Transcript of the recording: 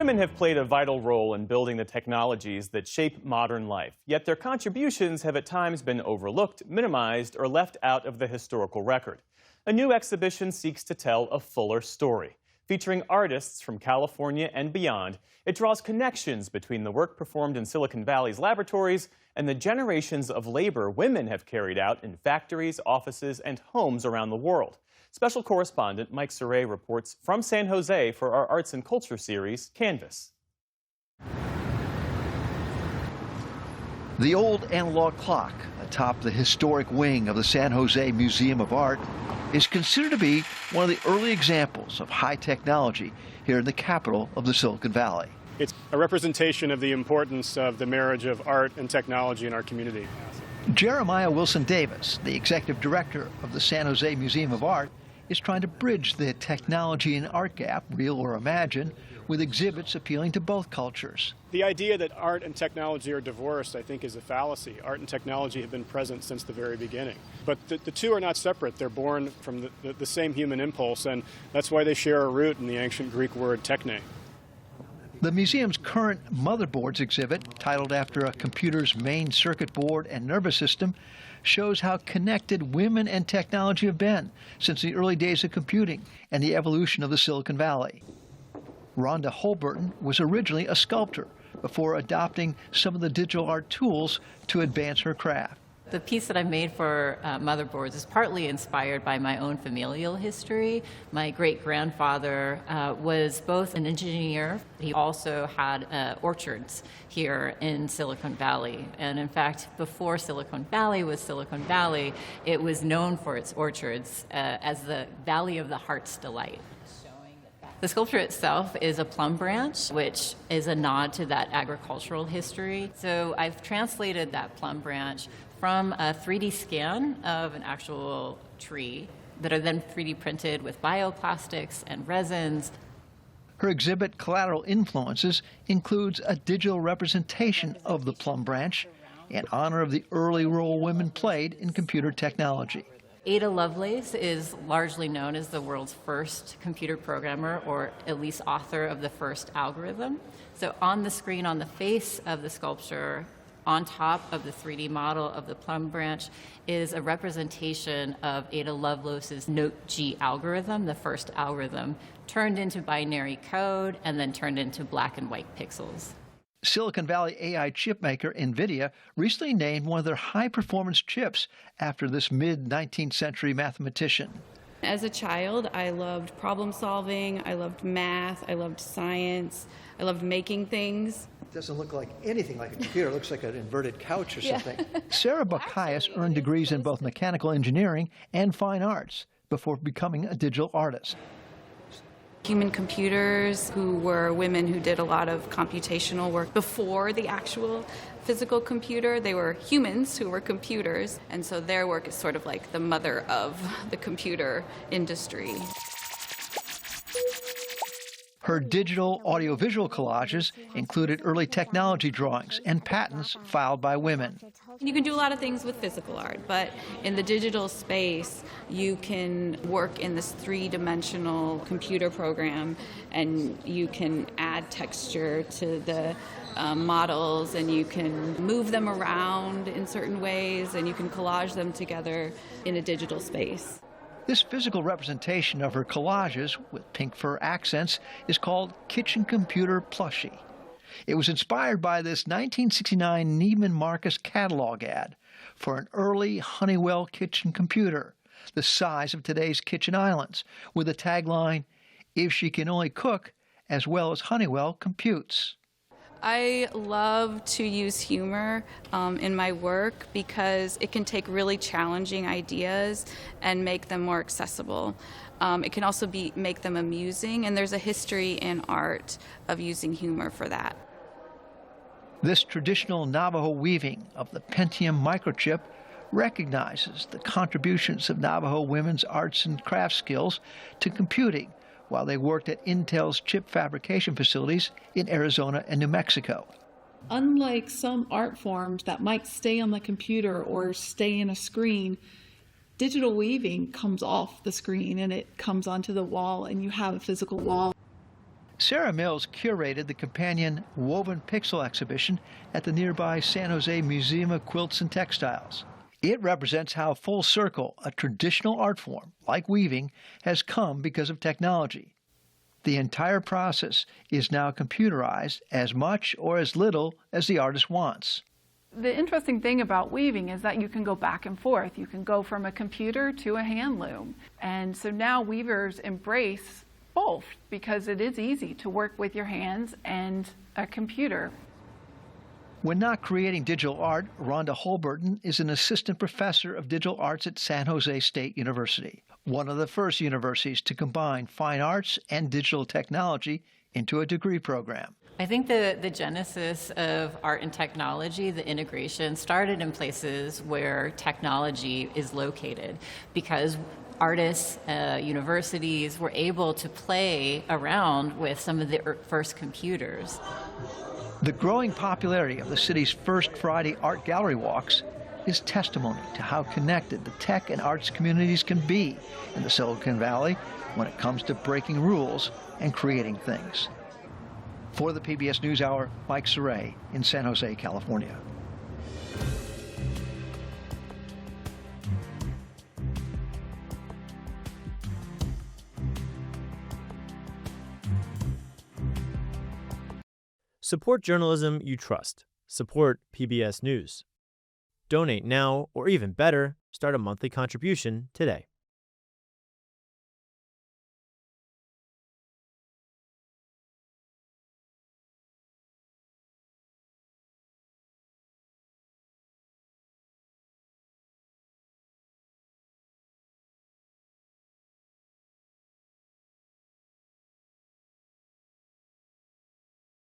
Women have played a vital role in building the technologies that shape modern life, yet their contributions have at times been overlooked, minimized, or left out of the historical record. A new exhibition seeks to tell a fuller story. Featuring artists from California and beyond, it draws connections between the work performed in Silicon Valley's laboratories and the generations of labor women have carried out in factories, offices, and homes around the world. Special correspondent Mike Cerre reports from San Jose for our Arts and Culture series, Canvas. The old analog clock atop the historic wing of the San Jose Museum of Art is considered to be one of the early examples of high technology here in the capital of the Silicon Valley. It's a representation of the importance of the marriage of art and technology in our community. Jeremiah Wilson Davis, the executive director of the San Jose Museum of Art, is trying to bridge the technology and art gap, real or imagined, with exhibits appealing to both cultures. The idea that art and technology are divorced, I think, is a fallacy. Art and technology have been present since the very beginning. But the two are not separate. They're born from the same human impulse, and that's why they share a root in the ancient Greek word techne. The museum's current Motherboards exhibit, titled after a computer's main circuit board and nervous system, shows how connected women and technology have been since the early days of computing and the evolution of the Silicon Valley. Rhonda Holburton was originally a sculptor before adopting some of the digital art tools to advance her craft. The piece that I made for Motherboards is partly inspired by my own familial history. My great-grandfather was both an engineer. He also had orchards here in Silicon Valley. And in fact, before Silicon Valley was Silicon Valley, it was known for its orchards as the Valley of the Heart's Delight. The sculpture itself is a plum branch, which is a nod to that agricultural history. So I've translated that plum branch from a 3D scan of an actual tree that are then 3D printed with bioplastics and resins. Her exhibit, Collateral Influences, includes a digital representation of the plum branch in honor of the early role women played in computer technology. Ada Lovelace is largely known as the world's first computer programmer, or at least author of the first algorithm. So on the screen, on the face of the sculpture, on top of the 3D model of the plum branch, is a representation of Ada Lovelace's Note G algorithm, the first algorithm, turned into binary code and then turned into black and white pixels. Silicon Valley AI chipmaker NVIDIA recently named one of their high-performance chips after this mid-19th century mathematician. As a child, I loved problem solving, I loved math, I loved science, I loved making things. It doesn't look like anything like a computer. It looks like an inverted couch or something. Sarah Bacchias earned degrees in both mechanical engineering and fine arts before becoming a digital artist. Human computers, who were women who did a lot of computational work before the actual physical computer. They were humans who were computers, and so their work is sort of like the mother of the computer industry. Her digital audiovisual collages included early technology drawings and patents filed by women. You can do a lot of things with physical art, but in the digital space, you can work in this three-dimensional computer program, and you can add texture to the models, and you can move them around in certain ways, and you can collage them together in a digital space. This physical representation of her collages with pink fur accents is called Kitchen Computer Plushie. It was inspired by this 1969 Neiman Marcus catalog ad for an early Honeywell kitchen computer, the size of today's kitchen islands, with the tagline, "If she can only cook as well as Honeywell computes." I love to use humor in my work because it can take really challenging ideas and make them more accessible. It can also make them amusing, and there's a history in art of using humor for that. This traditional Navajo weaving of the Pentium microchip recognizes the contributions of Navajo women's arts and craft skills to computing while they worked at Intel's chip fabrication facilities in Arizona and New Mexico. Unlike some art forms that might stay on the computer or stay in a screen, digital weaving comes off the screen and it comes onto the wall, and you have a physical wall. Sarah Mills curated the companion Woven Pixel exhibition at the nearby San Jose Museum of Quilts and Textiles. It represents how full circle a traditional art form, like weaving, has come because of technology. The entire process is now computerized as much or as little as the artist wants. The interesting thing about weaving is that you can go back and forth. You can go from a computer to a hand loom. And so now weavers embrace both because it is easy to work with your hands and a computer. When not creating digital art, Rhonda Holberton is an assistant professor of digital arts at San Jose State University, one of the first universities to combine fine arts and digital technology into a degree program. I think the genesis of art and technology, the integration, started in places where technology is located because artists, universities were able to play around with some of the first computers. The growing popularity of the city's first Friday art gallery walks is testimony to how connected the tech and arts communities can be in the Silicon Valley when it comes to breaking rules and creating things. For the PBS News Hour, Mike Cerre in San Jose, California. Support journalism you trust. Support PBS News. Donate now, or even better, start a monthly contribution today.